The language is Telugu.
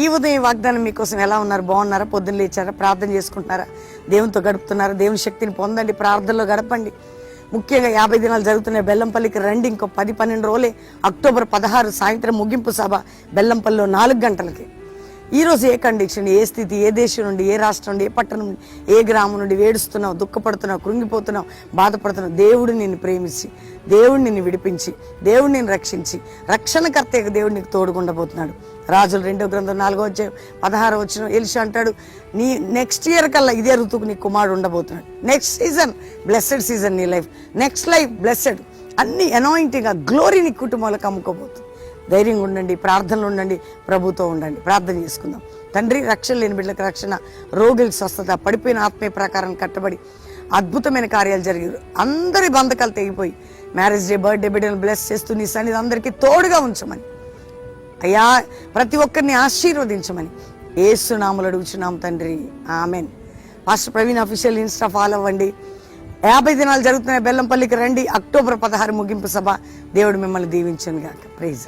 ఈ ఉదయం వాగ్దానం మీకోసం ఎలా ఉన్నారు? బాగున్నారా? పొద్దున్న లేచారా? ప్రార్థన చేసుకుంటున్నారా? దేవునితో గడుపుతున్నారా? దేవుని శక్తిని పొందండి, ప్రార్థనలో గడపండి. ముఖ్యంగా 50 దినాలు జరుగుతున్న బెల్లంపల్లికి రండి. ఇంకో 10-12 రోజులే. అక్టోబర్ 16 సాయంత్రం ముగింపు సభ బెల్లంపల్లిలో 4 గంటలకి. ఈరోజు ఏ కండిషన్, ఏ స్థితి, ఏ దేశం నుండి, ఏ రాష్ట్రం నుండి, ఏ పట్టణం నుండి, ఏ గ్రామం నుండి వేడుస్తున్నావు, దుఃఖపడుతున్నావు, కృంగిపోతున్నావు, బాధపడుతున్నావు, దేవుడు నిన్ను ప్రేమించి, దేవుడు నిన్ను విడిపించి, దేవుడు నిన్ను రక్షించి, రక్షణకర్త దేవుడు నీకు తోడుగుండబోతున్నాడు. రాజులు 2వ గ్రంథం 4వ అధ్యాయం 16వ వచనం ఎలీషా అంటాడు, నీ నెక్స్ట్ ఇయర్ కల్లా ఇదే ఋతువుకు నీ కుమారుడు ఉండబోతున్నాడు. నెక్స్ట్ సీజన్ బ్లెస్సెడ్ సీజన్ నీ లైఫ్. Next life blessed. అన్ని అనాయింటింగ్, ఆ గ్లోరీ నీ కుటుంబాలకు అమ్ముకోబోతుంది. ధైర్యంగా ఉండండి, ప్రార్థనలు ఉండండి, ప్రభుతో ఉండండి. ప్రార్థన చేసుకుందాం. తండ్రి, రక్షణ లేని బిడ్డలకు రక్షణ, రోగులకు స్వస్థత, పడిపోయిన ఆత్మీయ ప్రకారం కట్టబడి అద్భుతమైన కార్యాలు జరిగారు. అందరి బంధకాలు తెగిపోయి మ్యారేజ్ డే, బర్త్డే బిడ్డలను బ్లెస్ చేస్తూ నీ సన్నిధి అందరికీ తోడుగా ఉంచమని, అయ్యా ప్రతి ఒక్కరిని ఆశీర్వదించమని యేసు నామములో అడుగుచున్నాం తండ్రి, amen. Pastor Praveen official Insta follow అవ్వండి. 50 దినాలు జరుగుతున్న బెల్లంపల్లికి రండి. అక్టోబర్ 16 ముగింపు సభ. దేవుడు మిమ్మల్ని దీవించను గాక. ప్రైజ్.